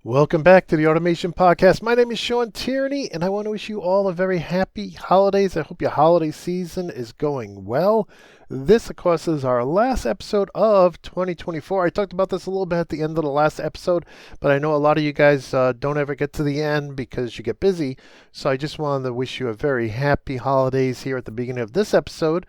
Welcome back to the Automation Podcast. My name is Shawn Tierney, and I want to wish you all a very happy holidays. I hope your holiday season is going well. This, of course, is our last episode of 2024. I talked about this a little bit at the end of the last episode, but I know a lot of you guys don't ever get to the end because you get busy. So I just wanted to wish you a very happy holidays here at the beginning of this episode,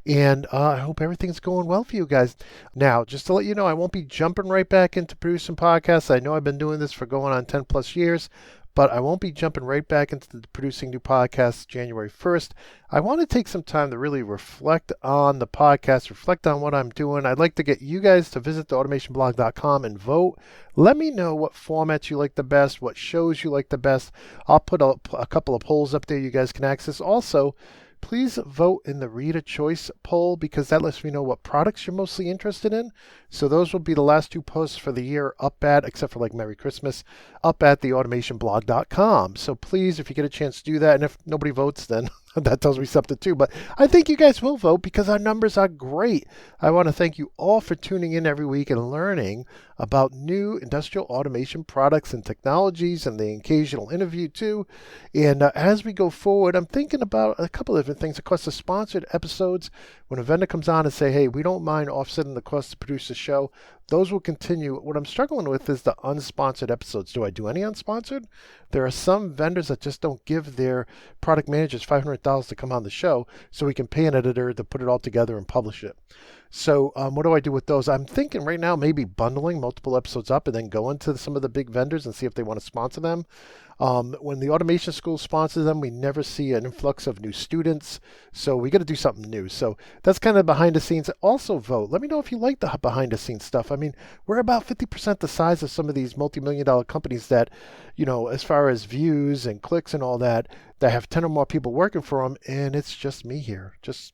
and I hope everything's going well for you guys. Now, just to let you know, I won't be jumping right back into producing podcasts. I know I've been doing this for going on 10 plus years, but I won't be jumping right back into producing new podcasts January 1st. I want to take some time to really reflect on the podcast, reflect on what I'm doing. I'd like to get you guys to visit theautomationblog.com and vote. Let me know what formats you like the best, what shows you like the best. I'll put a couple of polls up there you guys can access. Also, please vote in the reader choice poll because that lets me know what products you're mostly interested in. So those will be the last two posts for the year up at, except for like Merry Christmas, up at theautomationblog.com. So please, if you get a chance to do that, and if nobody votes, then that tells me something too. But I think you guys will vote because our numbers are great. I want to thank you all for tuning in every week and learning about new industrial automation products and technologies and the occasional interview too. And as we go forward, I'm thinking about a couple of different things. Of course, the sponsored episodes, when a vendor comes on and say, hey, we don't mind offsetting the cost to produce the show, those will continue. What I'm struggling with is the unsponsored episodes. Do I do any unsponsored? There are some vendors that just don't give their product managers $500 to come on the show so we can pay an editor to put it all together and publish it. So what do I do with those? I'm thinking right now maybe bundling multiple episodes up and then going to some of the big vendors and see if they want to sponsor them. When the automation school sponsors them, we never see an influx of new students. So we got to do something new. So that's kind of behind the scenes. Also vote. Let me know if you like the behind the scenes stuff. I mean, we're about 50% the size of some of these multi-million dollar companies that, as far as views and clicks and all that, that have 10 or more people working for them. And it's just me here. Just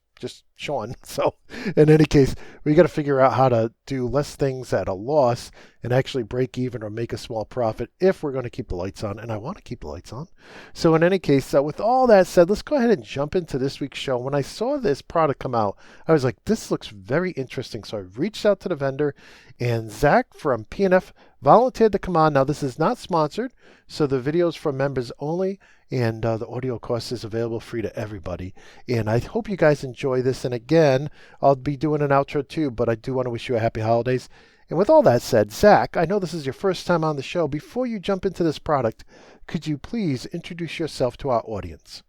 Shawn. So in any case, we got to figure out how to do less things at a loss and actually break even or make a small profit if we're going to keep the lights on. And I want to keep the lights on. So in any case, with all that said, let's go ahead and jump into this week's show. When I saw this product come out, I was like, this looks very interesting. So I reached out to the vendor, and Zach from P&F volunteered to come on. Now, this is not sponsored, so the video's for members only, and the audio course is available free to everybody. And I hope you guys enjoy this. And again, I'll be doing an outro too, but I do want to wish you a happy holidays. And with all that said, Zach, I know this is your first time on the show. Before you jump into this product, could you please introduce yourself to our audience?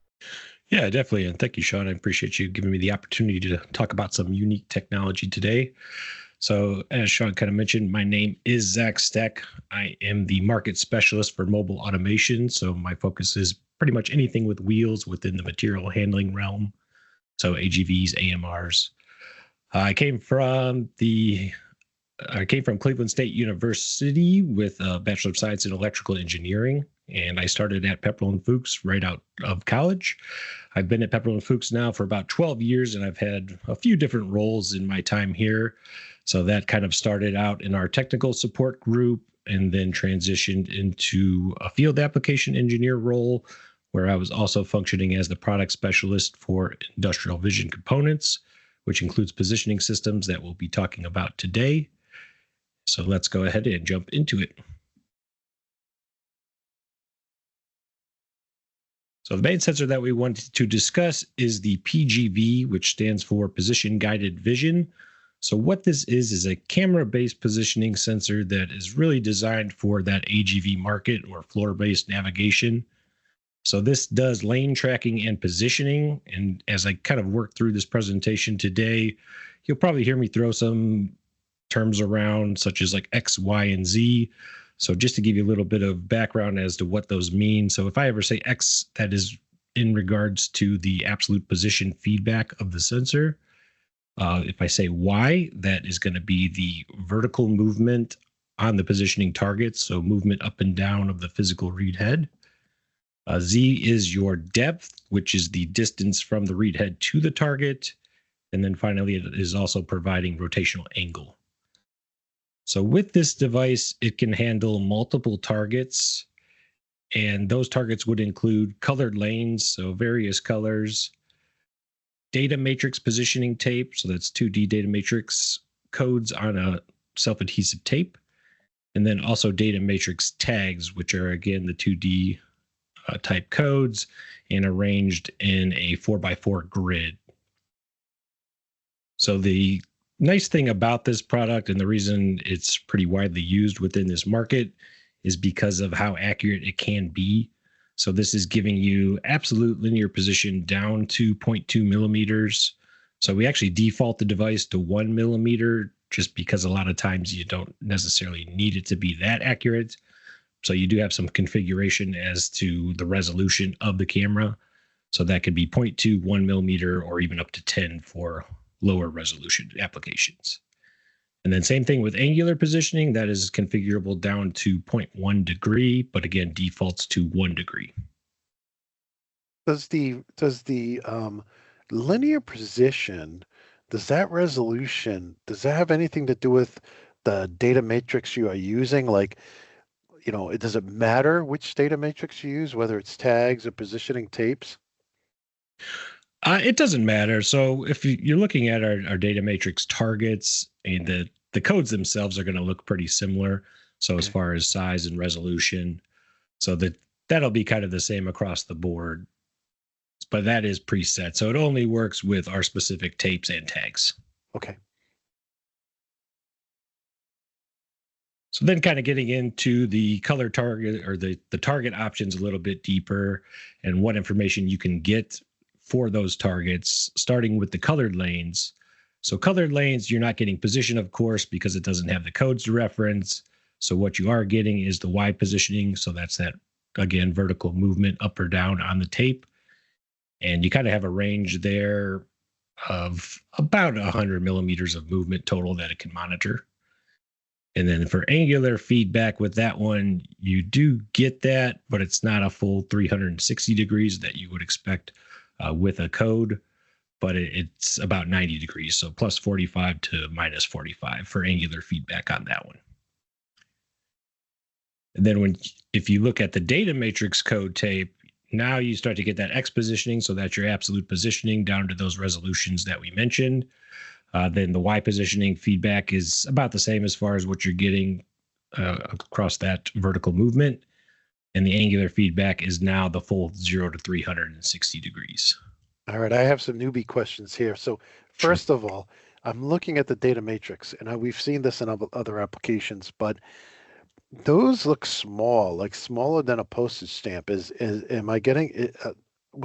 Yeah, definitely. And thank you, Shawn. I appreciate you giving me the opportunity to talk about some unique technology today. So as Shawn kind of mentioned, my name is Zack Steck. I am the market specialist for mobile automation. So my focus is pretty much anything with wheels within the material handling realm. So AGVs, AMRs. I came from Cleveland State University with a Bachelor of Science in Electrical Engineering, and I started at Pepperl+Fuchs right out of college. I've been at Pepperl+Fuchs now for about 12 years, and I've had a few different roles in my time here. So that kind of started out in our technical support group and then transitioned into a field application engineer role, where I was also functioning as the product specialist for industrial vision components, which includes positioning systems that we'll be talking about today. So let's go ahead and jump into it. So the main sensor that we wanted to discuss is the PGV, which stands for Position Guided Vision. So what this is a camera-based positioning sensor that is really designed for that AGV market or floor-based navigation. So this does lane tracking and positioning. And as I kind of work through this presentation today, you'll probably hear me throw some terms around such as like X, Y, and Z. So just to give you a little bit of background as to what those mean. So if I ever say X, that is in regards to the absolute position feedback of the sensor. If I say Y, that is going to be the vertical movement on the positioning target. So movement up and down of the physical read head. Z is your depth, which is the distance from the read head to the target. And then finally, it is also providing rotational angle. So with this device, it can handle multiple targets, and those targets would include colored lanes, so various colors, data matrix positioning tape, so that's 2D data matrix codes on a self-adhesive tape, and then also data matrix tags, which are again the 2D type codes and arranged in a 4x4 grid. So the nice thing about this product, and the reason it's pretty widely used within this market, is because of how accurate it can be. So this is giving you absolute linear position down to 0.2 millimeters. So we actually default the device to 1 millimeter just because a lot of times you don't necessarily need it to be that accurate. So you do have some configuration as to the resolution of the camera. So that could be 0.2, 1 millimeter, or even up to 10 for lower resolution applications. And then same thing with angular positioning, that is configurable down to 0.1 degree, but again, defaults to 1 degree. Does the linear position, does that resolution, does that have anything to do with the data matrix you are using? Like, does it matter which data matrix you use, whether it's tags or positioning tapes? It doesn't matter. So if you're looking at our data matrix targets, and the codes themselves are going to look pretty similar. So as far as size and resolution, so that'll be kind of the same across the board. But that is preset. So it only works with our specific tapes and tags. Okay. So then kind of getting into the color target or the target options a little bit deeper and what information you can get for those targets, starting with the colored lanes. So colored lanes, you're not getting position, of course, because it doesn't have the codes to reference. So what you are getting is the Y positioning. So that's that, again, vertical movement up or down on the tape. And you kind of have a range there of about 100 millimeters of movement total that it can monitor. And then for angular feedback with that one, you do get that, but it's not a full 360 degrees that you would expect with a code, but it's about 90 degrees. So plus 45 to minus 45 for angular feedback on that one. And then if you look at the data matrix code tape, now you start to get that X positioning. So that's your absolute positioning down to those resolutions that we mentioned. Then the Y positioning feedback is about the same as far as what you're getting across that vertical movement. And the angular feedback is now the full 0 to 360 degrees. All right, I have some newbie questions here. So first of all, I'm looking at the data matrix, and we've seen this in other applications, but those look small, like smaller than a postage stamp. Am I getting it?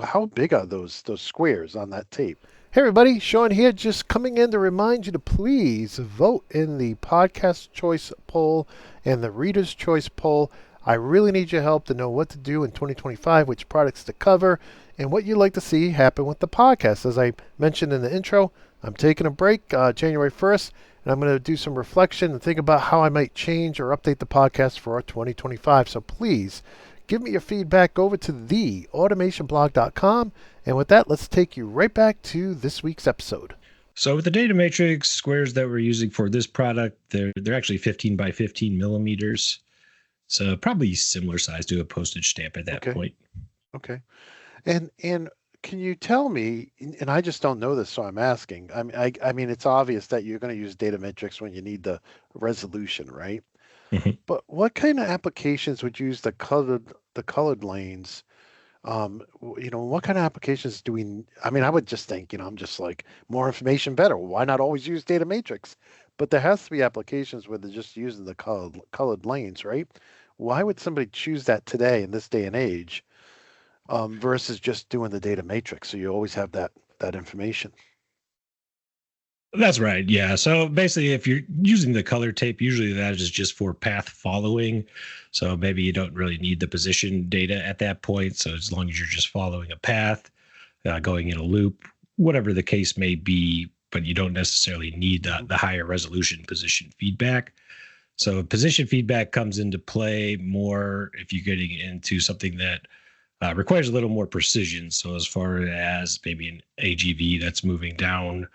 How big are those squares on that tape? Hey everybody, Shawn here, just coming in to remind you to please vote in the podcast choice poll and the reader's choice poll. I really need your help to know what to do in 2025, which products to cover, and what you'd like to see happen with the podcast. As I mentioned in the intro, I'm taking a break January 1st, and I'm going to do some reflection and think about how I might change or update the podcast for 2025. So please give me your feedback over to theautomationblog.com. And with that, let's take you right back to this week's episode. So with the data matrix squares that we're using for this product, they're actually 15 by 15 millimeters. So probably similar size to a postage stamp at that point. Okay. And can you tell me, and I just don't know this, so I'm asking. I mean, it's obvious that you're going to use data matrix when you need the resolution, right? Mm-hmm. But what kind of applications would use the colored lanes? What kind of applications do we? I mean, I would just think, I'm just like more information better. Why not always use data matrix? But there has to be applications where they're just using the colored lanes, right? Why would somebody choose that today in this day and age, versus just doing the data matrix? So you always have that information. That's right. Yeah. So basically, if you're using the color tape, usually that is just for path following. So maybe you don't really need the position data at that point. So as long as you're just following a path, going in a loop, whatever the case may be, but you don't necessarily need the higher resolution position feedback. So position feedback comes into play more if you're getting into something that requires a little more precision. So as far as maybe an AGV that's moving down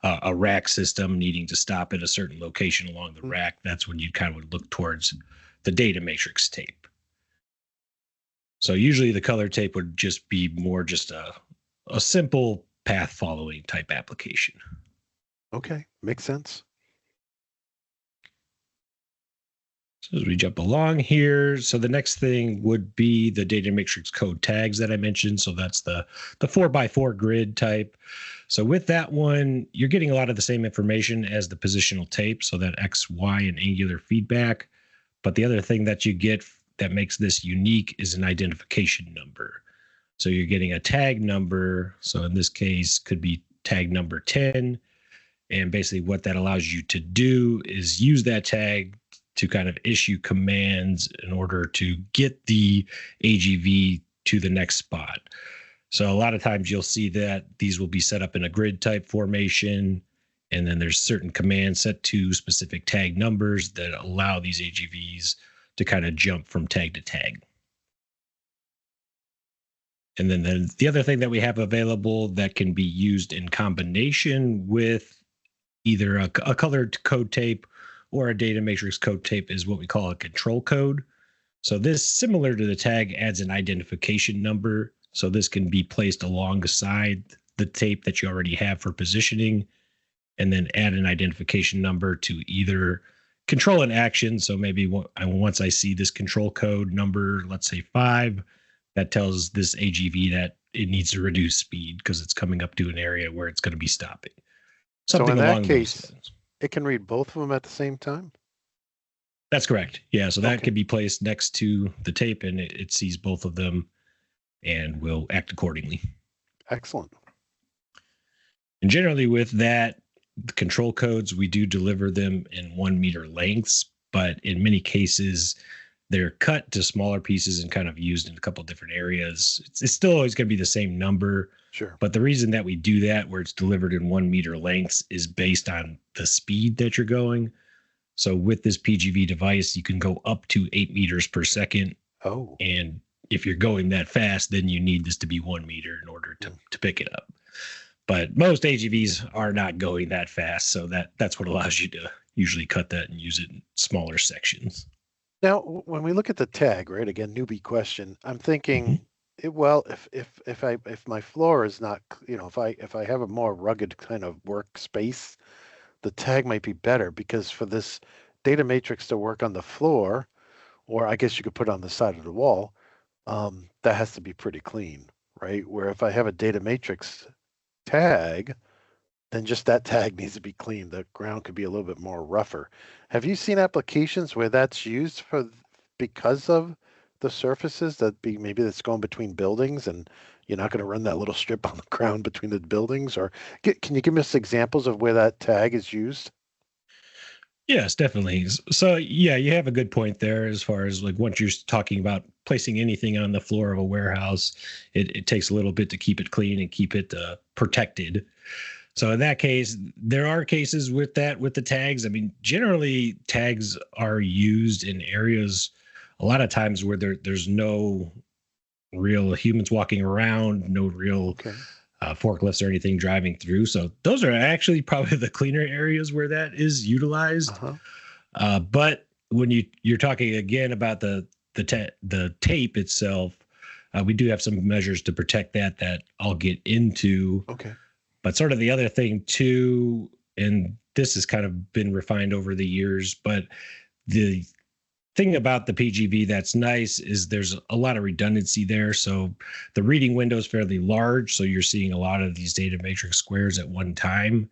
a rack system needing to stop at a certain location along the rack, that's when you kind of look towards the data matrix tape. So usually the color tape would just be more just a simple path following type application. Okay, makes sense. So as we jump along here, so the next thing would be the data matrix code tags that I mentioned. So that's the 4x4 grid type. So with that one, you're getting a lot of the same information as the positional tape. So that X, Y, and angular feedback. But the other thing that you get that makes this unique is an identification number. So you're getting a tag number. So in this case, could be tag number 10. And basically what that allows you to do is use that tag to kind of issue commands in order to get the AGV to the next spot. So a lot of times you'll see that these will be set up in a grid type formation, and then there's certain commands set to specific tag numbers that allow these AGVs to kind of jump from tag to tag. And then the other thing that we have available that can be used in combination with either a colored code tape or a data matrix code tape is what we call a control code. So this, similar to the tag, adds an identification number. So this can be placed alongside the tape that you already have for positioning, and then add an identification number to either control an action. So maybe once I see this control code number, let's say 5, that tells this AGV that it needs to reduce speed because it's coming up to an area where it's going to be stopping. Something so in along that those case, lines. it can read both of them at the same time? That's correct. Yeah, so that Okay. could be placed next to the tape, and it sees both of them and will act accordingly. Excellent. And generally with that, the control codes, we do deliver them in 1 meter lengths, but in many cases, they're cut to smaller pieces and kind of used in a couple of different areas. It's still always going to be the same number. Sure. But the reason that we do that, where it's delivered in 1 meter lengths, is based on the speed that you're going. So with this PGV device, you can go up to 8 meters per second. Oh. And if you're going that fast, then you need this to be 1 meter in order to pick it up. But most AGVs are not going that fast. So that's what allows you to usually cut that and use it in smaller sections. Now, when we look at the tag, right? Again, newbie question. I'm thinking, well, if my floor is not, if I have a more rugged kind of workspace, the tag might be better, because for this data matrix to work on the floor, or I guess you could put it on the side of the wall, that has to be pretty clean, right? Where if I have a data matrix tag, then just that tag needs to be clean. The ground could be a little bit more rougher. Have you seen applications where that's used because of the surfaces maybe that's going between buildings, and you're not going to run that little strip on the ground between the buildings? Or can you give us examples of where that tag is used? Yes, definitely. So yeah, you have a good point there as far as like once you're talking about placing anything on the floor of a warehouse, it takes a little bit to keep it clean and keep it protected. So in that case, there are cases with the tags. I mean, generally tags are used in areas a lot of times where there's no real humans walking around, no real forklifts or anything driving through. So those are actually probably the cleaner areas where that is utilized. But when you're talking again about the tape itself, we do have some measures to protect that I'll get into. Okay. But sort of the other thing too, and this has kind of been refined over the years, but the thing about the PGV that's nice is there's a lot of redundancy there. So the reading window is fairly large. So you're seeing a lot of these data matrix squares at one time,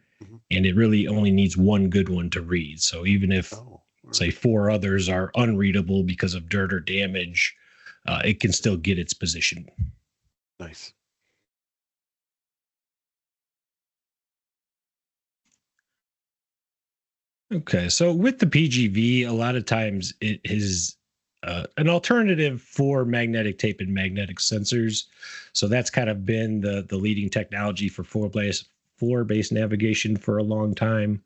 and it really only needs one good one to read. So even if, say, 4 others are unreadable because of dirt or damage, it can still get its position. Nice. Okay, so with the PGV, a lot of times it is an alternative for magnetic tape and magnetic sensors. So that's kind of been the leading technology for floor-based navigation for a long time.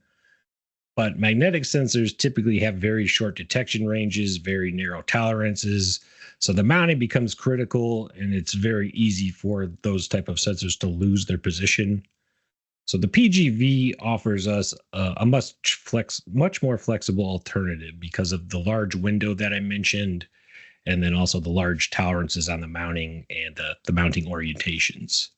But magnetic sensors typically have very short detection ranges, very narrow tolerances. So the mounting becomes critical, and it's very easy for those type of sensors to lose their position. So the PGV offers us a much more flexible alternative because of the large window that I mentioned, and then also the large tolerances on the mounting and the mounting orientations.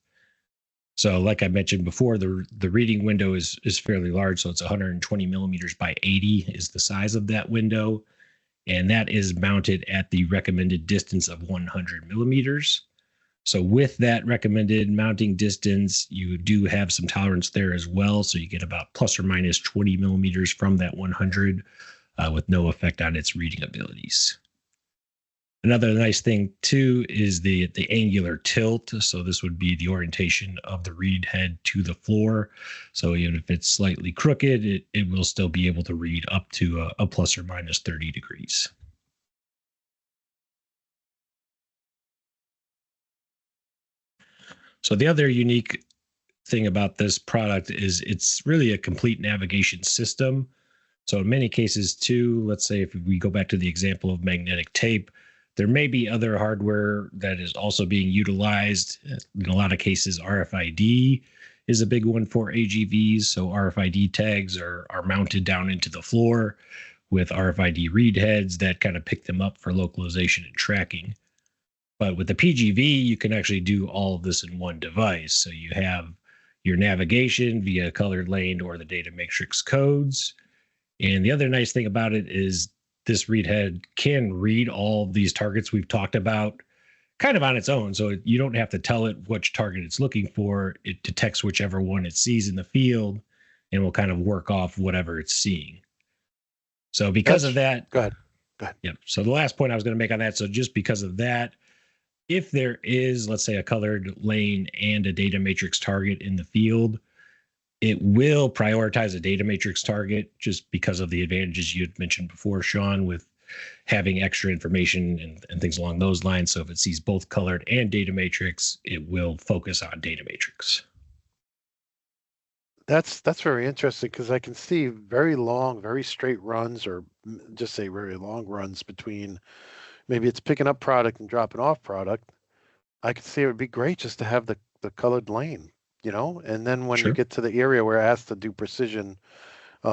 So like I mentioned before, the reading window is fairly large. So it's 120 millimeters by 80 is the size of that window. and that is mounted at the recommended distance of 100 millimeters. So with that recommended mounting distance, you do have some tolerance there as well. So you get about plus or minus 20 millimeters from that 100 with no effect on its reading abilities. Another nice thing too is the angular tilt. So this would be the orientation of the read head to the floor. So even if it's slightly crooked, it will still be able to read up to a plus or minus 30 degrees. So the other unique thing about this product is it's really a complete navigation system. So in many cases too, let's say if we go back to the example of magnetic tape, there may be other hardware that is also being utilized. In a lot of cases, RFID is a big one for AGVs. So RFID tags are mounted down into the floor with RFID read heads that kind of pick them up for localization and tracking. But with the PGV, you can actually do all of this in one device. So you have your navigation via colored lane or the data matrix codes. And the other nice thing about it is this read head can read all of these targets we've talked about kind of on its own. So you don't have to tell it which target it's looking for. It detects whichever one it sees in the field and will kind of work off whatever it's seeing. So because of that, go ahead. Yep. So the last point I was going to make on that. So just because of that, if there is, let's say, a colored lane and a data matrix target in the field, it will prioritize a data matrix target just because of the advantages you had mentioned before, Shawn, with having extra information and things along those lines. So if it sees both colored and data matrix, it will focus on data matrix. That's very interesting because I can see very long, very straight runs, or just say very long runs between maybe it's picking up product and dropping off product. I could see it would be great just to have the colored lane, and then when you get to the area where it has to do precision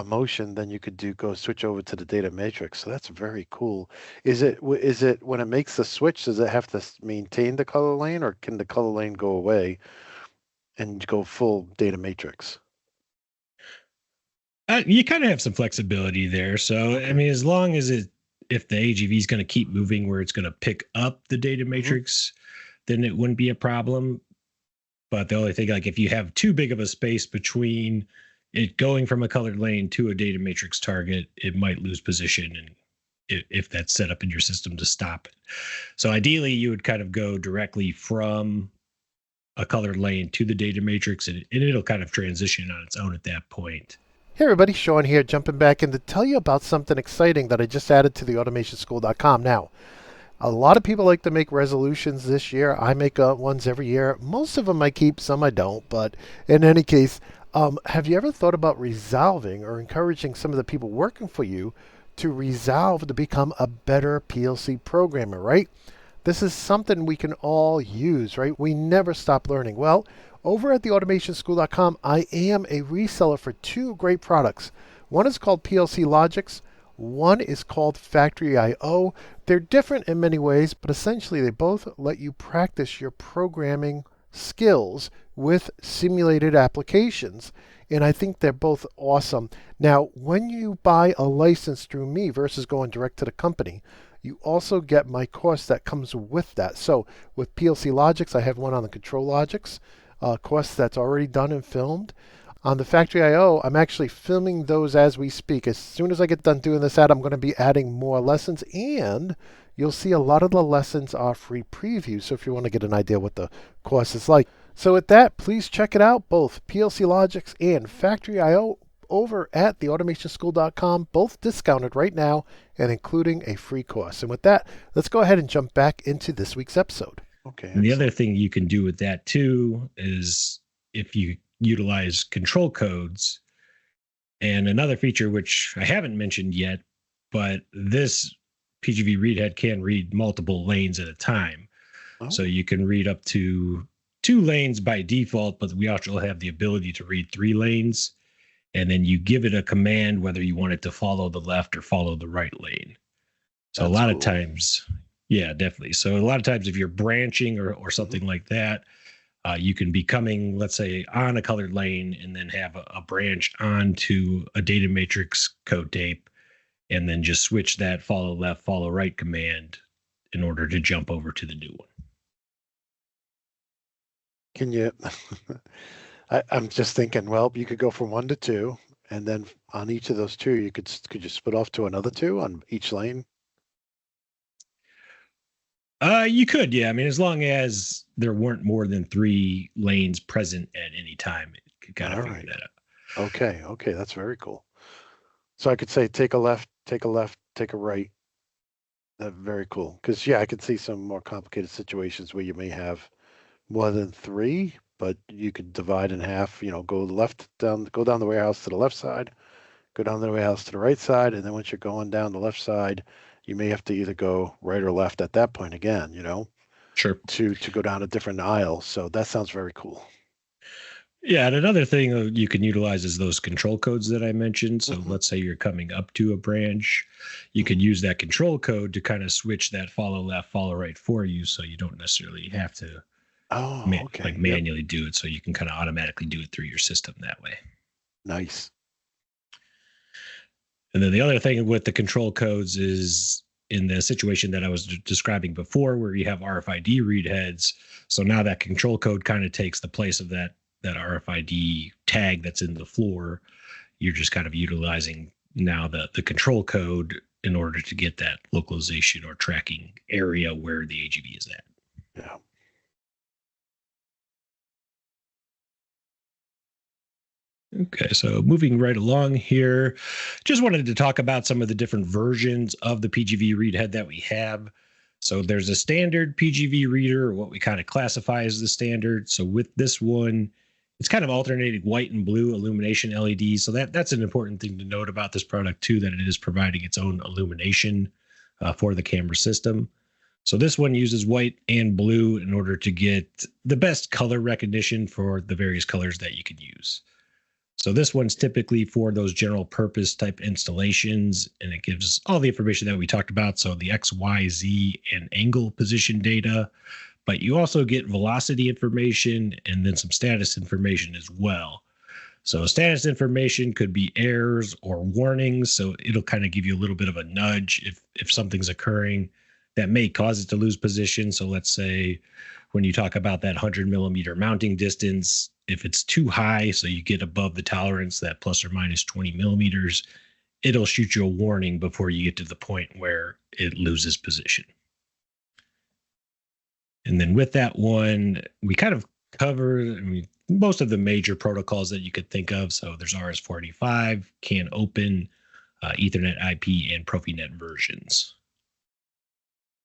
motion, then you could go switch over to the data matrix. So that's very cool. Is it when it makes the switch, does it have to maintain the color lane, or can the color lane go away and go full data matrix? You kind of have some flexibility there. So, I mean, as long as if the AGV is going to keep moving where it's going to pick up the data matrix, then it wouldn't be a problem. But the only thing, like if you have too big of a space between it going from a colored lane to a data matrix target, it might lose position, and if that's set up in your system to stop it. So ideally, you would kind of go directly from a colored lane to the data matrix, and it'll kind of transition on its own at that point. Hey everybody, Shawn here, jumping back in to tell you about something exciting that I just added to the automationschool.com. Now, a lot of people like to make resolutions this year. I make ones every year. Most of them I keep, some I don't. But in any case, have you ever thought about resolving or encouraging some of the people working for you to resolve to become a better PLC programmer, right? This is something we can all use, right? We never stop learning. Well, over at theautomationschool.com, I am a reseller for two great products. One is called PLC Logics. One is called Factory I/O. They're different in many ways, but essentially they both let you practice your programming skills with simulated applications. And I think they're both awesome. Now, when you buy a license through me versus going direct to the company, you also get my course that comes with that. So with PLC Logics, I have one on the Control Logics course that's already done and filmed. On the Factory I/O, I'm actually filming those as we speak. As soon as I get done doing this ad, I'm going to be adding more lessons, and you'll see a lot of the lessons are free previews, so if you want to get an idea what the course is like. So with that, please check it out, both PLC Logics and Factory I/O over at theautomationschool.com, both discounted right now and including a free course. And with that, let's go ahead and jump back into this week's episode. Okay. And the other thing you can do with that too is if you utilize control codes, and another feature which I haven't mentioned yet, but this PGV read head can read multiple lanes at a time. Oh. So you can read up to 2 lanes by default, but we also have the ability to read 3 lanes. And then you give it a command whether you want it to follow the left or follow the right lane. So that's a lot of times, yeah, definitely. So a lot of times if you're branching or something like that, you can be coming, let's say, on a colored lane and then have a branch onto a data matrix code tape. and then just switch that follow left, follow right command in order to jump over to the new one. Can you? I'm just thinking. Well, you could go from 1 to 2, and then on each of those 2, you could you split off to another 2 on each lane? You could, yeah. I mean, as long as there weren't more than 3 lanes present at any time, it could kind of All figure right. that out. Okay, that's very cool. So I could say take a left, take a left, take a right. Very cool. Because yeah, I could see some more complicated situations where you may have more than 3, but you could divide in half. Go go down the warehouse to the left side, go down the warehouse to the right side, and then once you're going down the left side, you may have to either go right or left at that point again. Sure. To go down a different aisle. So that sounds very cool. Yeah, and another thing you can utilize is those control codes that I mentioned. So Mhm. let's say you're coming up to a branch, you could use that control code to kind of switch that follow left, follow right for you, so you don't necessarily have to Oh, okay. Yep. manually do it. So you can kind of automatically do it through your system that way. Nice. And then the other thing with the control codes is in the situation that I was describing before, where you have RFID read heads. So now that control code kind of takes the place of that RFID tag that's in the floor. You're just kind of utilizing now the control code in order to get that localization or tracking area where the AGV is at. Yeah. Okay, so moving right along here, just wanted to talk about some of the different versions of the PGV read head that we have. So there's a standard PGV reader, or what we kind of classify as the standard. So with this one, it's kind of alternating white and blue illumination LEDs. So that's an important thing to note about this product too, that it is providing its own illumination for the camera system. So this one uses white and blue in order to get the best color recognition for the various colors that you can use. So this one's typically for those general purpose type installations, and it gives all the information that we talked about. So the X, Y, Z, and angle position data, but you also get velocity information and then some status information as well. So status information could be errors or warnings. So it'll kind of give you a little bit of a nudge if something's occurring that may cause it to lose position. So let's say when you talk about that 100 millimeter mounting distance, if it's too high, so you get above the tolerance, that plus or minus 20 millimeters, it'll shoot you a warning before you get to the point where it loses position. And then with that one, we kind of covered most of the major protocols that you could think of. So there's RS-485, CAN Open, Ethernet IP, and Profinet versions.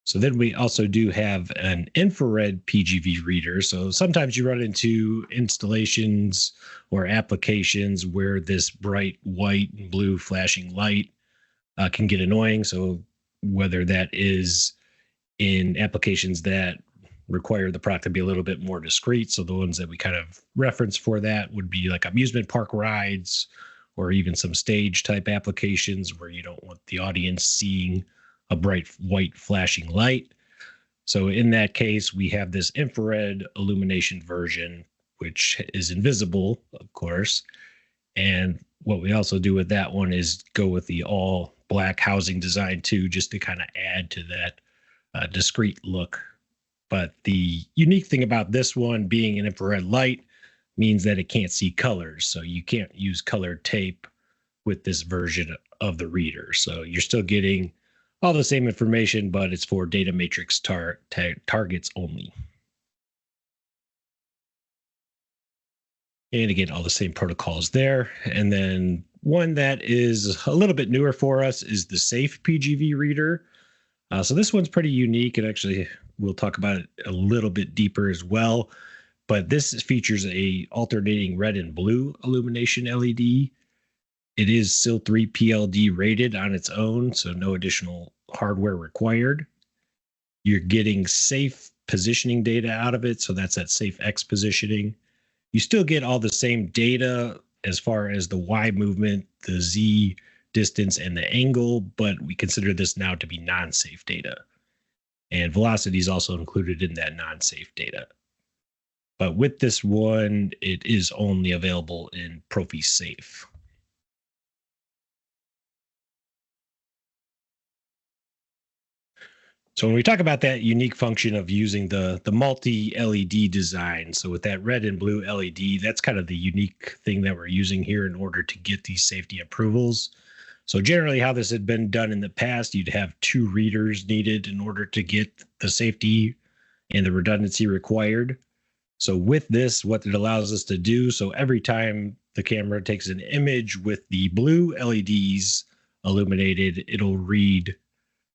So then we also do have an infrared PGV reader. So sometimes you run into installations or applications where this bright white and blue flashing light can get annoying. So whether that is in applications that require the product to be a little bit more discreet. So the ones that we kind of reference for that would be like amusement park rides or even some stage type applications where you don't want the audience seeing a bright white flashing light. So in that case, we have this infrared illumination version, which is invisible, of course. And what we also do with that one is go with the all black housing design too, just to kind of add to that discrete look. But the unique thing about this one being an infrared light means that it can't see colors. So you can't use colored tape with this version of the reader. So you're still getting all the same information, but it's for data matrix targets only. And again, all the same protocols there. And then one that is a little bit newer for us is the Safe PGV reader. So this one's pretty unique, and actually we'll talk about it a little bit deeper as well. But this features a alternating red and blue illumination LED. It is still 3 PLD rated on its own, so no additional hardware required. You're getting safe positioning data out of it, so that's that safe X positioning. You still get all the same data as far as the Y movement, the Z distance, and the angle, but we consider this now to be non-safe data. And velocity is also included in that non-safe data. But with this one, it is only available in Profi Safe. So when we talk about that unique function of using the multi-LED design, so with that red and blue LED, that's kind of the unique thing that we're using here in order to get these safety approvals. So generally how this had been done in the past, you'd have two readers needed in order to get the safety and the redundancy required. So with this, what it allows us to do, so every time the camera takes an image with the blue LEDs illuminated, it'll read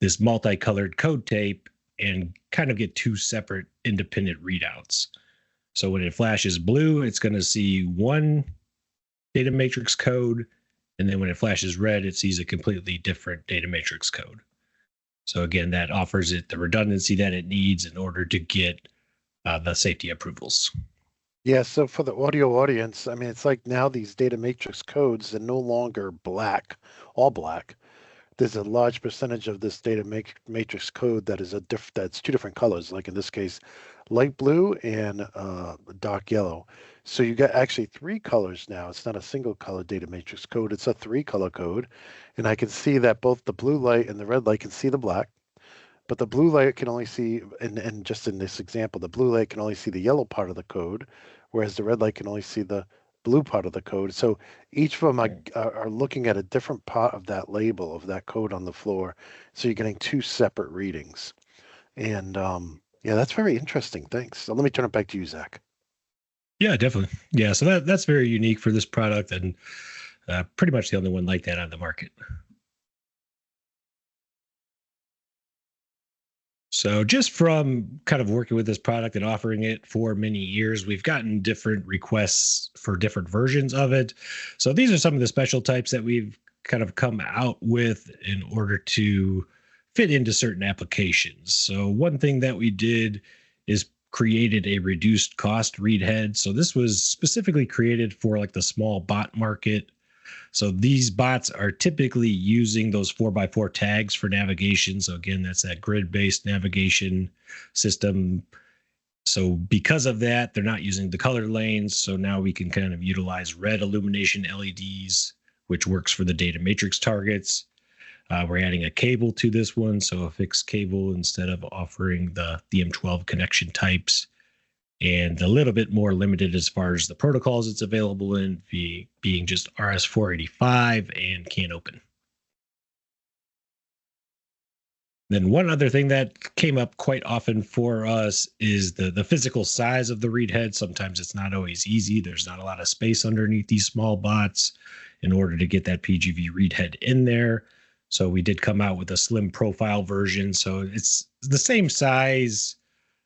this multicolored code tape and kind of get two separate independent readouts. So when it flashes blue, it's going to see one data matrix code. And then when it flashes red, it sees a completely different data matrix code. So again, that offers it the redundancy that it needs in order to get the safety approvals. Yeah, so for the audio audience, I mean, it's like now these data matrix codes are no longer black, all black. There's a large percentage of this data matrix code that is that's two different colors, like in this case, light blue and dark yellow. So you got actually three colors now. It's not a single color data matrix code, it's a three-color code. And I can see that both the blue light and the red light can see the black. But the blue light can only see, and just in this example, the blue light can only see the yellow part of the code, whereas the red light can only see the blue part of the code. So each of them are looking at a different part of that label, of that code on the floor. So you're getting two separate readings. And yeah, that's very interesting. Thanks. So let me turn it back to you, Zach. Yeah, definitely. Yeah, so that's very unique for this product and pretty much the only one like that on the market. So just from kind of working with this product and offering it for many years, we've gotten different requests for different versions of it. So these are some of the special types that we've kind of come out with in order to fit into certain applications. So one thing that we did is created a reduced cost read head. So this was specifically created for like the small bot market. So these bots are typically using those 4x4 tags for navigation. So again, that's that grid-based navigation system. So because of that, they're not using the color lanes. So now we can kind of utilize red illumination LEDs, which works for the data matrix targets. We're adding a cable to this one, so a fixed cable instead of offering the M12 connection types. And a little bit more limited as far as the protocols it's available in, being just RS-485 and can't open. Then one other thing that came up quite often for us is the physical size of the read head. Sometimes it's not always easy. There's not a lot of space underneath these small bots in order to get that PGV read head in there. So we did come out with a slim profile version. So it's the same size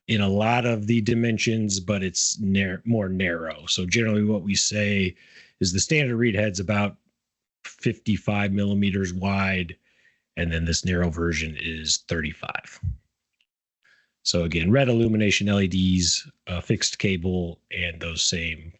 in a lot of the dimensions, but it's more narrow. So generally what we say is the standard read head's about 55 millimeters wide, and then this narrow version is 35. So again, red illumination LEDs, fixed cable, and those same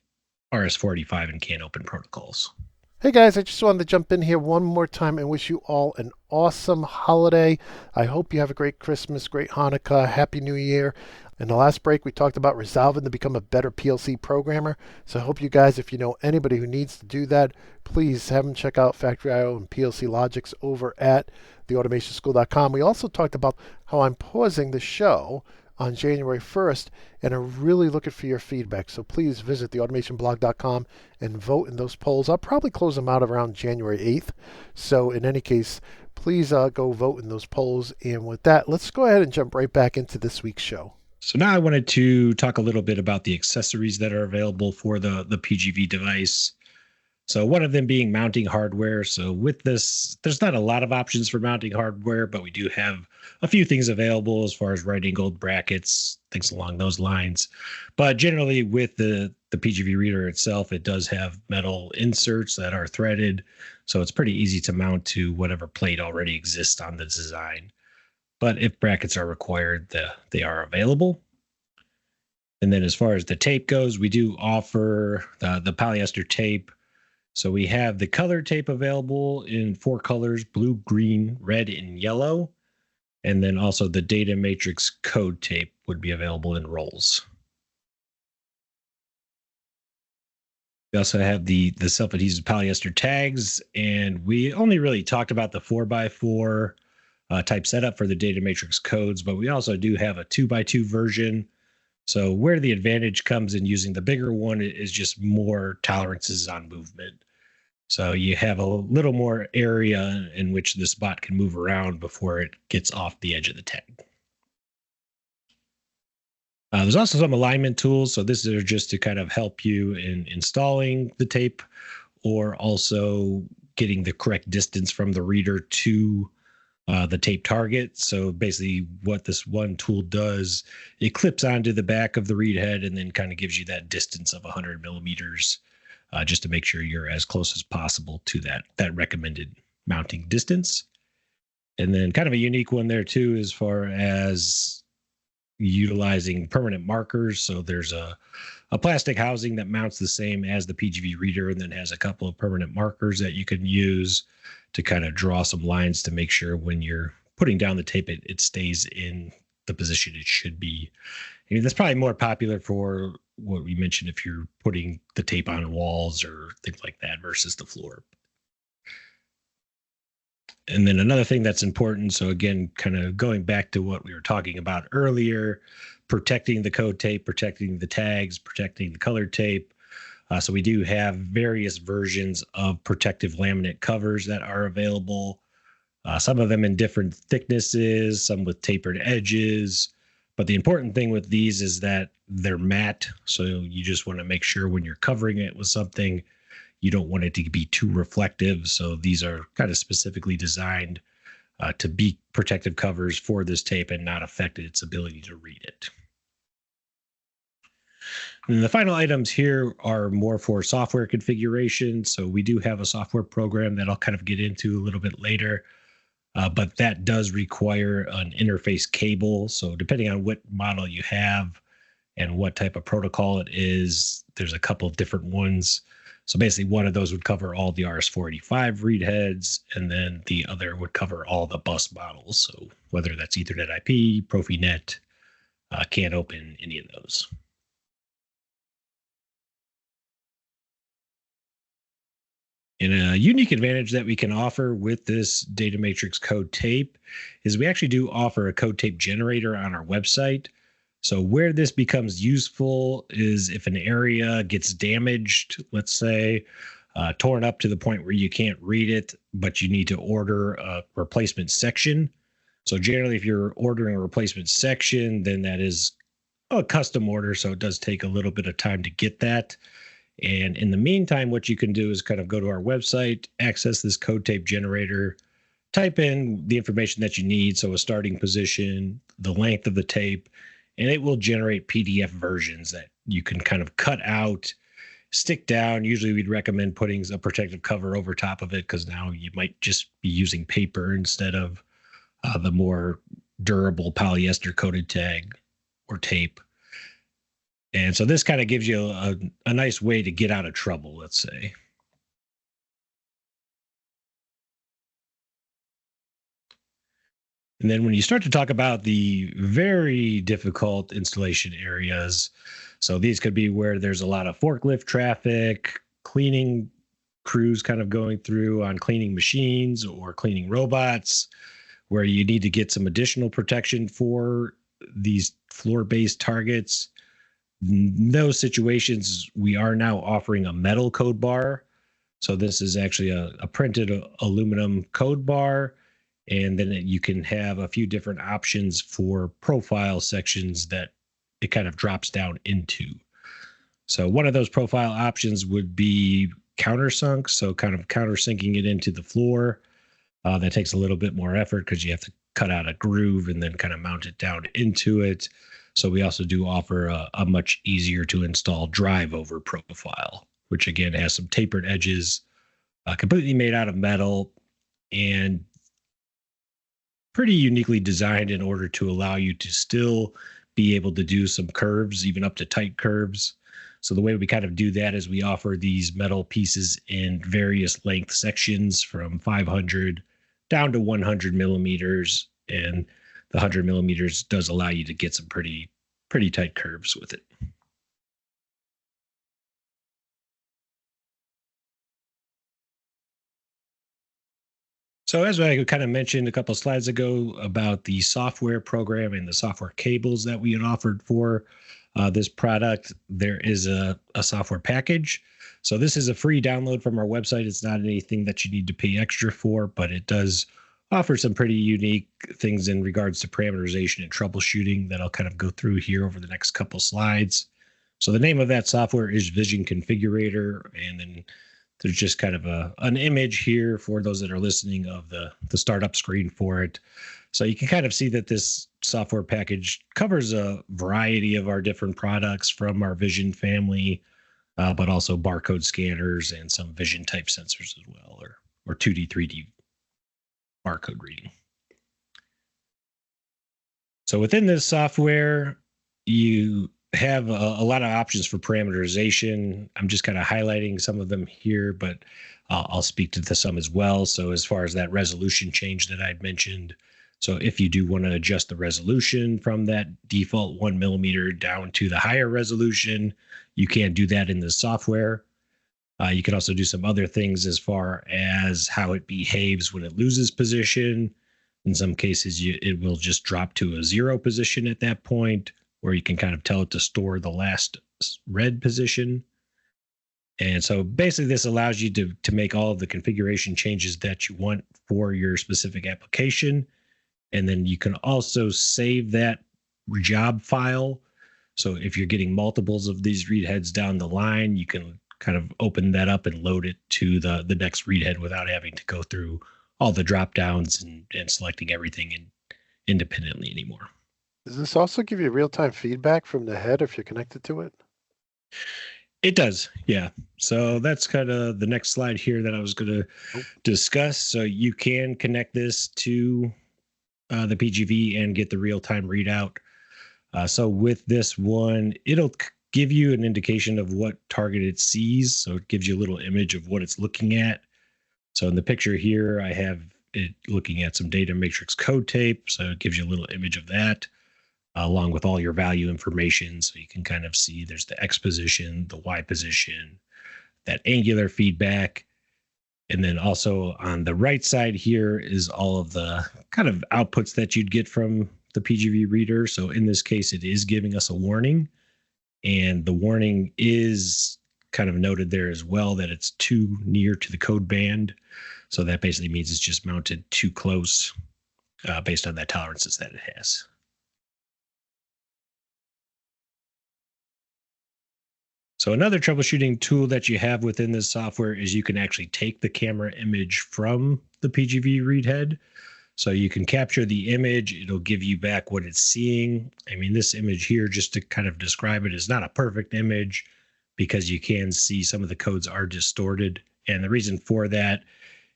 RS-485 and can't open protocols. Hey guys, I just wanted to jump in here one more time and wish you all an awesome holiday. I hope you have a great Christmas, great Hanukkah, Happy New Year. In the last break, we talked about resolving to become a better PLC programmer. So I hope you guys, if you know anybody who needs to do that, please have them check out Factory IO and PLC Logics over at theautomationschool.com. We also talked about how I'm pausing the show on January 1st, and I'm really looking for your feedback. So please visit theautomationblog.com and vote in those polls. I'll probably close them out around January 8th. So in any case, please go vote in those polls. And with that, let's go ahead and jump right back into this week's show. So now I wanted to talk a little bit about the accessories that are available for the PGV device. So one of them being mounting hardware. So with this, there's not a lot of options for mounting hardware, but we do have a few things available as far as right-angled brackets, things along those lines. But generally with the PGV reader itself, it does have metal inserts that are threaded. So it's pretty easy to mount to whatever plate already exists on the design. But if brackets are required, they are available. And then as far as the tape goes, we do offer the polyester tape. So we have the color tape available in 4 colors: blue, green, red, and yellow. And then also the data matrix code tape would be available in rolls. We also have the self-adhesive polyester tags, and we only really talked about the 4x4 type setup for the data matrix codes, but we also do have a 2x2 version. So where the advantage comes in using the bigger one is just more tolerances on movement. So you have a little more area in which this bot can move around before it gets off the edge of the tag. There's also some alignment tools. So this is just to kind of help you in installing the tape or also getting the correct distance from the reader to the tape target. So basically what this one tool does, it clips onto the back of the read head and then kind of gives you that distance of 100 millimeters just to make sure you're as close as possible to that recommended mounting distance. And then kind of a unique one there too, as far as utilizing permanent markers. So there's a plastic housing that mounts the same as the PGV reader and then has a couple of permanent markers that you can use to kind of draw some lines to make sure when you're putting down the tape, it stays in the position it should be. I mean, that's probably more popular for what we mentioned if you're putting the tape on walls or things like that versus the floor. And then another thing that's important, so again, kind of going back to what we were talking about earlier, protecting the code tape, protecting the tags, protecting the color tape. So we do have various versions of protective laminate covers that are available. Some of them in different thicknesses, some with tapered edges. But the important thing with these is that they're matte. So you just want to make sure when you're covering it with something, you don't want it to be too reflective. So these are kind of specifically designed to be protective covers for this tape and not affect its ability to read it. And the final items here are more for software configuration. So we do have a software program that I'll kind of get into a little bit later, but that does require an interface cable. So depending on what model you have and what type of protocol it is, there's a couple of different ones. So basically one of those would cover all the RS-485 read heads, and then the other would cover all the bus models. So whether that's Ethernet IP, Profinet, can't open any of those. And a unique advantage that we can offer with this data matrix code tape is we actually do offer a code tape generator on our website. So where this becomes useful is if an area gets damaged, let's say, torn up to the point where you can't read it, but you need to order a replacement section. So generally, if you're ordering a replacement section, then that is a custom order. So it does take a little bit of time to get that. And in the meantime, what you can do is kind of go to our website, access this code tape generator, type in the information that you need. So a starting position, the length of the tape, and it will generate PDF versions that you can kind of cut out, stick down. Usually we'd recommend putting a protective cover over top of it because now you might just be using paper instead of the more durable polyester coated tag or tape. And so this kind of gives you a nice way to get out of trouble, let's say. And then when you start to talk about the very difficult installation areas, so these could be where there's a lot of forklift traffic, cleaning crews kind of going through on cleaning machines or cleaning robots, where you need to get some additional protection for these floor-based targets. In those situations, we are now offering a metal code bar. So this is actually a printed aluminum code bar. And then you can have a few different options for profile sections that it kind of drops down into. So one of those profile options would be countersunk. So kind of countersinking it into the floor. That takes a little bit more effort because you have to cut out a groove and then kind of mount it down into it. So we also do offer a much easier to install drive over profile, which again has some tapered edges, completely made out of metal and pretty uniquely designed in order to allow you to still be able to do some curves, even up to tight curves. So the way we kind of do that is we offer these metal pieces in various length sections from 500 down to 100 millimeters. And the 100 millimeters does allow you to get some pretty tight curves with it. So as I kind of mentioned a couple of slides ago about the software program and the software cables that we had offered for this product, there is a software package. So this is a free download from our website. It's not anything that you need to pay extra for, but it does offer some pretty unique things in regards to parameterization and troubleshooting that I'll kind of go through here over the next couple slides. So the name of that software is Vision Configurator, and then there's just kind of an image here for those that are listening of the startup screen for it. So you can kind of see that this software package covers a variety of our different products from our Vision family, but also barcode scanners and some Vision type sensors as well, or 2D, 3D barcode reading. So within this software, you have a lot of options for parameterization. I'm just kind of highlighting some of them here, but I'll speak to some as well. So as far as that resolution change that I'd mentioned, so if you do want to adjust the resolution from that default 1 millimeter down to the higher resolution, you can do that in the software. You can also do some other things as far as how it behaves when it loses position. In some cases, it will just drop to a 0 position at that point, where you can kind of tell it to store the last red position. And so basically this allows you to make all of the configuration changes that you want for your specific application. And then you can also save that job file. So if you're getting multiples of these read heads down the line, you can kind of open that up and load it to the next read head without having to go through all the drop downs and selecting everything independently anymore. Does this also give you real-time feedback from the head if you're connected to it? It does, yeah. So that's kind of the next slide here that I was going to discuss. So you can connect this to the PGV and get the real-time readout. So with this one, it'll give you an indication of what target it sees. So it gives you a little image of what it's looking at. So in the picture here, I have it looking at some data matrix code tape. So it gives you a little image of that, along with all your value information. So you can kind of see there's the X position, the Y position, that angular feedback. And then also on the right side here is all of the kind of outputs that you'd get from the PGV reader. So in this case, it is giving us a warning. And the warning is kind of noted there as well that it's too near to the code band. So that basically means it's just mounted too close based on that tolerances that it has. So another troubleshooting tool that you have within this software is you can actually take the camera image from the PGV read head. So you can capture the image. It'll give you back what it's seeing. I mean, this image here, just to kind of describe it, is not a perfect image because you can see some of the codes are distorted. And the reason for that,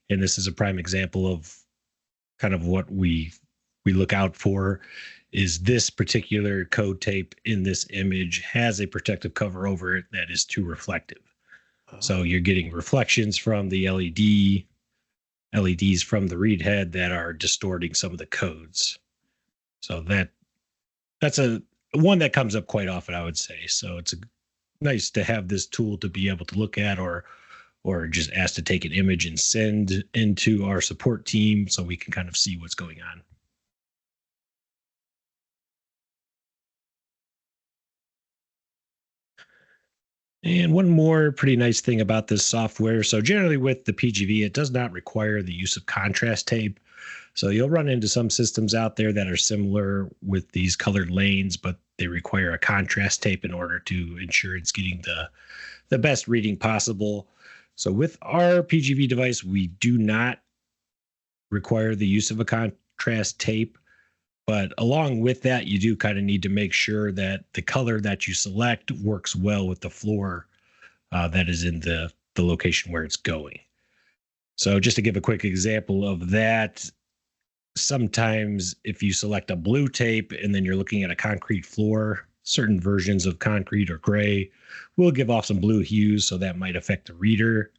and this is a prime example of kind of what we look out for, is this particular code tape in this image has a protective cover over it that is too reflective. So you're getting reflections from the LEDs from the read head that are distorting some of the codes. So that's a one that comes up quite often, I would say. So it's nice to have this tool to be able to look at, or just ask to take an image and send into our support team so we can kind of see what's going on. And one more pretty nice thing about this software. So generally with the PGV, it does not require the use of contrast tape. So you'll run into some systems out there that are similar with these colored lanes, but they require a contrast tape in order to ensure it's getting the best reading possible. So with our PGV device, we do not require the use of a contrast tape. But along with that, you do kind of need to make sure that the color that you select works well with the floor that is in the location where it's going. So just to give a quick example of that, sometimes if you select a blue tape and then you're looking at a concrete floor, certain versions of concrete or gray will give off some blue hues, so that might affect the reader.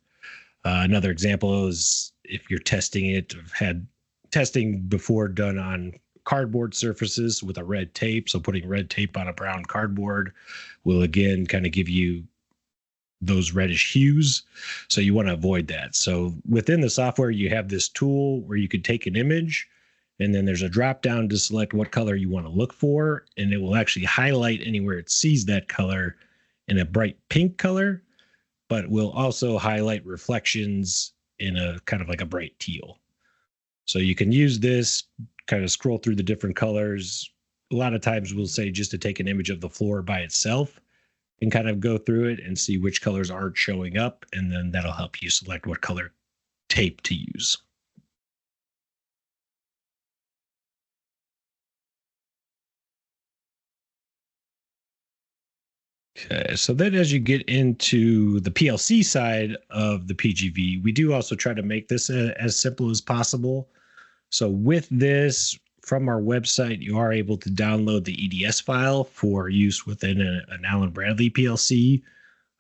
Another example is if you're testing it, I've had testing before done on cardboard surfaces with a red tape. So putting red tape on a brown cardboard will again kind of give you those reddish hues. So you want to avoid that. So within the software, you have this tool where you could take an image, and then there's a drop down to select what color you want to look for. And it will actually highlight anywhere it sees that color in a bright pink color, but will also highlight reflections in a kind of like a bright teal. So you can use this, kind of scroll through the different colors. A lot of times we'll say just to take an image of the floor by itself and kind of go through it and see which colors aren't showing up. And then that'll help you select what color tape to use. Okay, so then as you get into the PLC side of the PGV, we do also try to make this as simple as possible. So with this, from our website, you are able to download the EDS file for use within an Allen Bradley PLC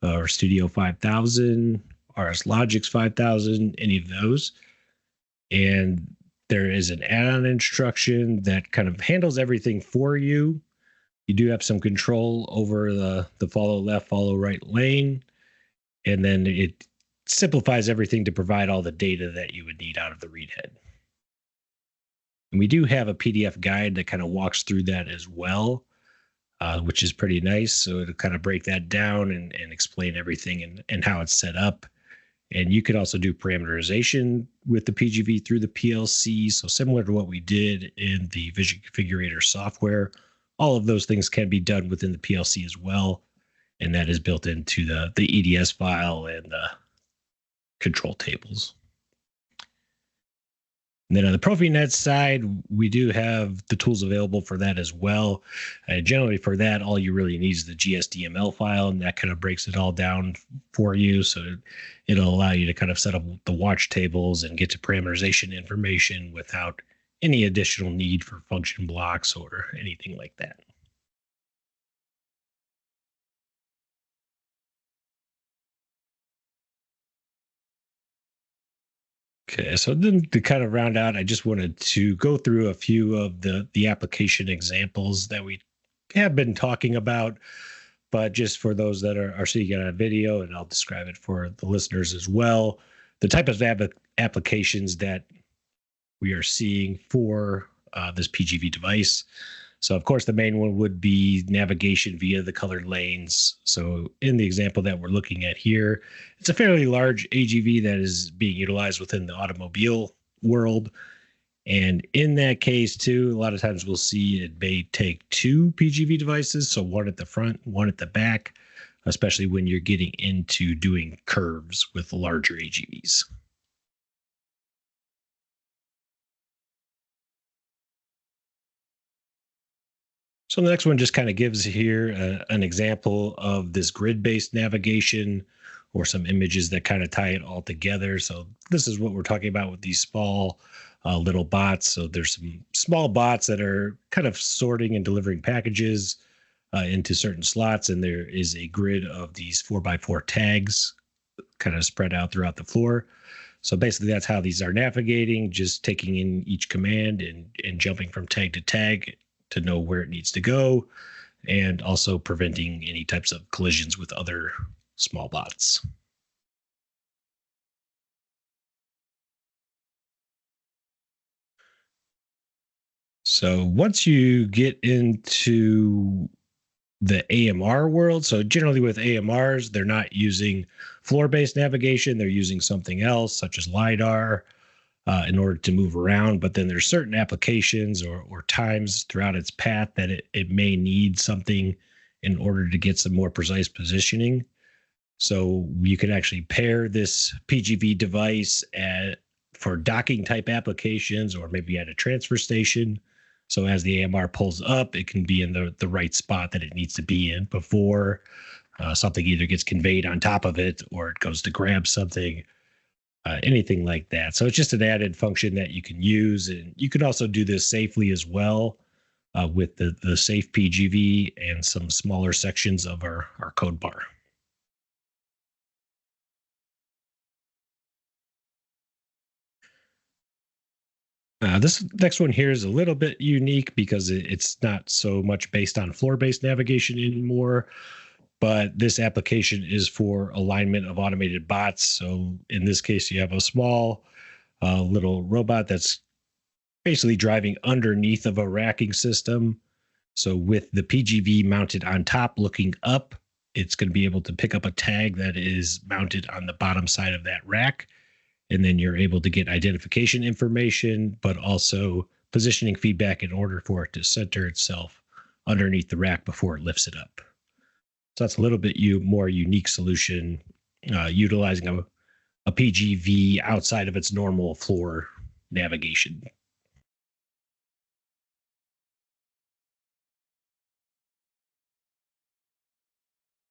or Studio 5000, RS Logix 5000, any of those. And there is an add-on instruction that kind of handles everything for you. You do have some control over the follow left, follow right lane. And then it simplifies everything to provide all the data that you would need out of the read head. And we do have a PDF guide that kind of walks through that as well, which is pretty nice. So it'll kind of break that down and explain everything and how it's set up. And you could also do parameterization with the PGV through the PLC. So similar to what we did in the Vision Configurator software, all of those things can be done within the PLC as well. And that is built into the EDS file and the control tables. And then on the Profinet side, we do have the tools available for that as well. Generally for that, all you really need is the GSDML file, and that kind of breaks it all down for you. So it'll allow you to kind of set up the watch tables and get to parameterization information without any additional need for function blocks or anything like that. Okay, so then to kind of round out, I just wanted to go through a few of the application examples that we have been talking about, but just for those that are seeing it on a video, and I'll describe it for the listeners as well, the type of applications that we are seeing for this PGV device. So of course, the main one would be navigation via the colored lanes. So in the example that we're looking at here, it's a fairly large AGV that is being utilized within the automobile world. And in that case too, a lot of times we'll see it may take two PGV devices. So one at the front, one at the back, especially when you're getting into doing curves with larger AGVs. So the next one just kind of gives here an example of this grid-based navigation or some images that kind of tie it all together. So this is what we're talking about with these small little bots. So there's some small bots that are kind of sorting and delivering packages into certain slots. And there is a grid of these 4x4 tags kind of spread out throughout the floor. So basically that's how these are navigating, just taking in each command and jumping from tag to tag to know where it needs to go, and also preventing any types of collisions with other small bots. So once you get into the AMR world, so generally with AMRs, they're not using floor-based navigation, they're using something else, such as LiDAR, in order to move around. But then there's certain applications or times throughout its path that it may need something in order to get some more precise positioning. So you can actually pair this PGV device for docking type applications, or maybe at a transfer station. So as the AMR pulls up, it can be in the right spot that it needs to be in before something either gets conveyed on top of it or it goes to grab something. Anything like that. So it's just an added function that you can use. And you can also do this safely as well with the safe PGV and some smaller sections of our code bar. This next one here is a little bit unique because it's not so much based on floor-based navigation anymore, but this application is for alignment of automated bots. So in this case, you have a small little robot that's basically driving underneath of a racking system. So with the PGV mounted on top looking up, it's going to be able to pick up a tag that is mounted on the bottom side of that rack. And then you're able to get identification information, but also positioning feedback in order for it to center itself underneath the rack before it lifts it up. So that's a little bit more unique solution, utilizing a PGV outside of its normal floor navigation.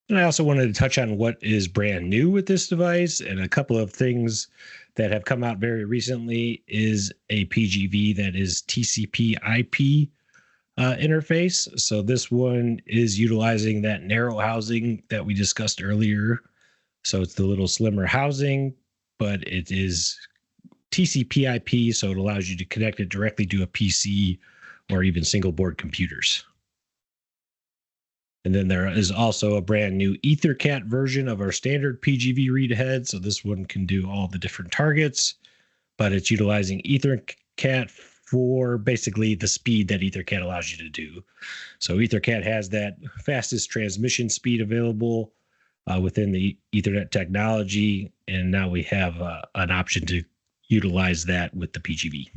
And I also wanted to touch on what is brand new with this device, and a couple of things that have come out very recently is a PGV that is TCP/IP interface. So this one is utilizing that narrow housing that we discussed earlier. So it's the little slimmer housing, but it is TCP/IP, so it allows you to connect it directly to a PC or even single board computers. And then there is also a brand new EtherCAT version of our standard PGV read head. So this one can do all the different targets, but it's utilizing EtherCAT for basically the speed that EtherCAT allows you to do. So EtherCAT has that fastest transmission speed available within the Ethernet technology. And now we have an option to utilize that with the PGV.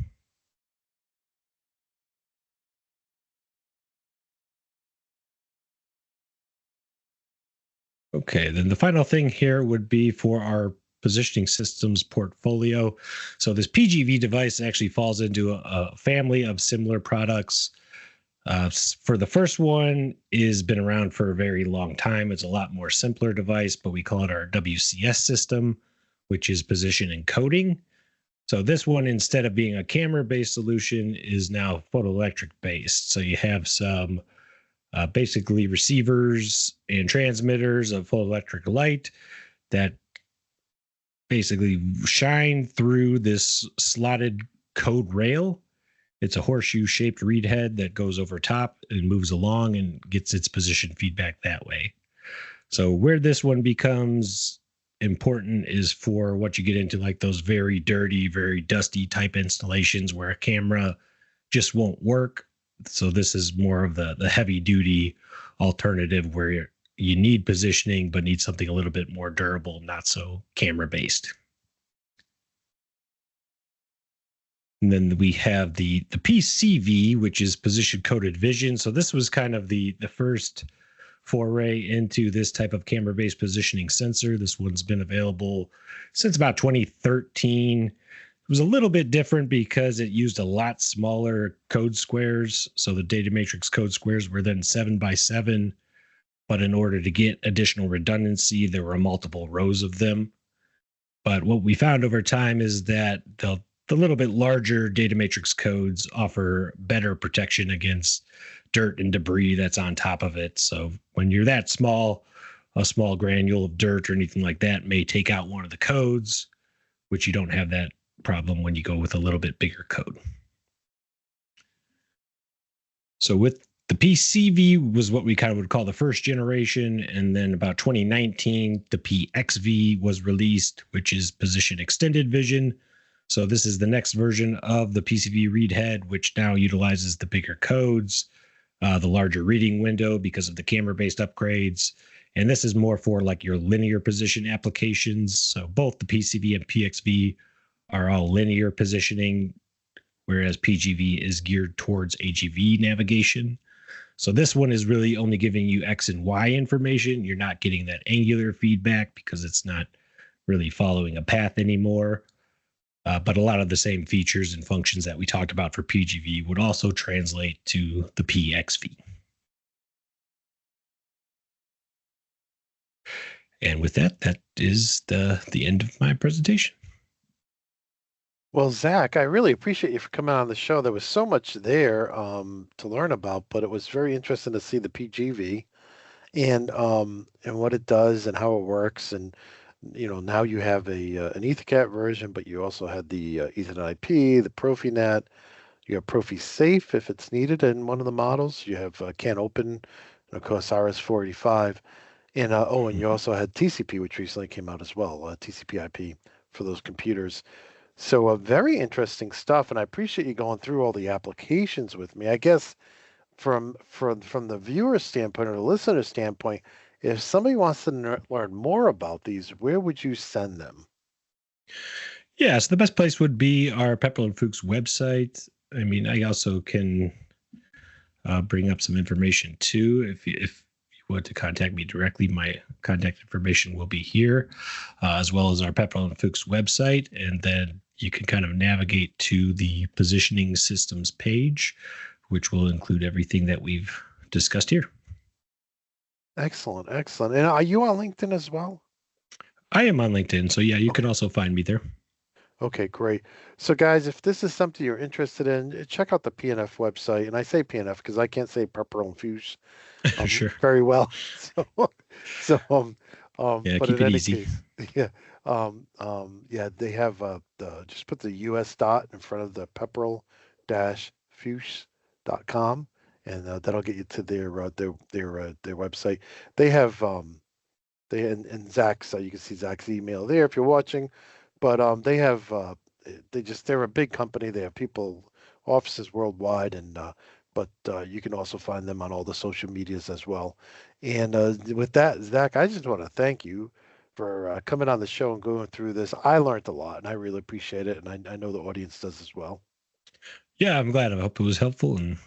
Okay, then the final thing here would be for our positioning systems portfolio. So this PGV device actually falls into a family of similar products. For the first one, is been around for a very long time. It's a lot more simpler device, but we call it our WCS system, which is position encoding. So this one, instead of being a camera-based solution, is now photoelectric based. So you have some basically receivers and transmitters of photoelectric light that basically shine through this slotted code rail. It's a horseshoe shaped read head that goes over top and moves along and gets its position feedback that way. So where this one becomes important is for what you get into, like those very dirty, very dusty type installations where a camera just won't work. So this is more of the heavy duty alternative where you need positioning, but need something a little bit more durable, not so camera based. And then we have the PCV, which is position coded vision. So this was kind of the first foray into this type of camera-based positioning sensor. This one's been available since about 2013. It was a little bit different because it used a lot smaller code squares. So the data matrix code squares were then 7x7. But in order to get additional redundancy, there were multiple rows of them. But what we found over time is that the little bit larger data matrix codes offer better protection against dirt and debris that's on top of it. So when you're that small, a small granule of dirt or anything like that may take out one of the codes, which you don't have that problem when you go with a little bit bigger code. So with the PCV was what we kind of would call the first generation. And then about 2019, the PXV was released, which is position extended vision. So this is the next version of the PCV read head, which now utilizes the bigger codes, the larger reading window because of the camera-based upgrades. And this is more for like your linear position applications. So both the PCV and PXV are all linear positioning, whereas PGV is geared towards AGV navigation. So this one is really only giving you X and Y information. You're not getting that angular feedback because it's not really following a path anymore. But a lot of the same features and functions that we talked about for PGV would also translate to the PXV. And with that, that is the end of my presentation. Well, Zach, I really appreciate you for coming on the show. There was so much there to learn about, but it was very interesting to see the PGV and what it does and how it works. And now you have an EtherCAT version, but you also had the Ethernet IP, the Profinet. You have Profi Safe if it's needed in one of the models. You have Can Open, of course, RS-485. And and you also had TCP, which recently came out as well, TCP/IP for those computers. So very interesting stuff, and I appreciate you going through all the applications with me. I guess from the viewer standpoint or the listener standpoint, if somebody wants to learn more about these, where would you send them? Yeah, so the best place would be our Pepperl+Fuchs website. I mean, I also can bring up some information too. If you want to contact me directly, my contact information will be here, as well as our Pepperl+Fuchs website. And then you can kind of navigate to the positioning systems page, which will include everything that we've discussed here. Excellent, excellent. And are you on LinkedIn as well? I am on LinkedIn, so yeah, you can Okay. also find me there. Okay, great. So, guys, if this is something you're interested in, check out the PNF website. And I say PNF because I can't say Pepperl+Fuchs Sure. very well. So, Yeah, but keep in it any easy. case, yeah, yeah, they have just put the US dot in front of the Pepperl-Fuchs.com, and that'll get you to their website. They have and Zach's you can see Zach's email there if you're watching, but they have they're a big company. They have people offices worldwide, and but you can also find them on all the social medias as well. And with that, Zach, I just want to thank you for coming on the show and going through this. I learned a lot, and I really appreciate it, and I know the audience does as well. Yeah, I'm glad. I hope it was helpful. And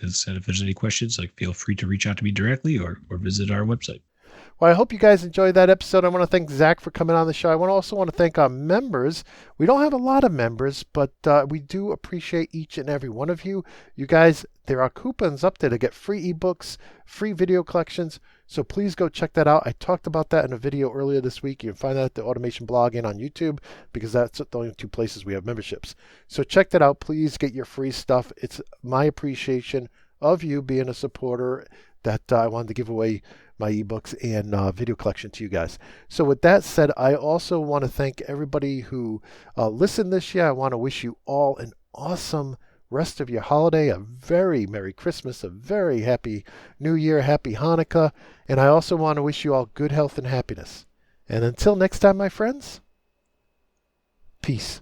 as I said, if there's any questions, like feel free to reach out to me directly or visit our website. Well, I hope you guys enjoyed that episode. I want to thank Zach for coming on the show. I also want to thank our members. We don't have a lot of members, but we do appreciate each and every one of you. You guys, there are coupons up there to get free ebooks, free video collections. So please go check that out. I talked about that in a video earlier this week. You can find that at the Automation blog and on YouTube because that's the only two places we have memberships. So check that out. Please get your free stuff. It's my appreciation of you being a supporter that I wanted to give away my ebooks and video collection to you guys. So with that said, I also want to thank everybody who listened this year. I want to wish you all an awesome rest of your holiday, a very Merry Christmas, a very Happy New Year, Happy Hanukkah, and I also want to wish you all good health and happiness. And until next time, my friends, peace.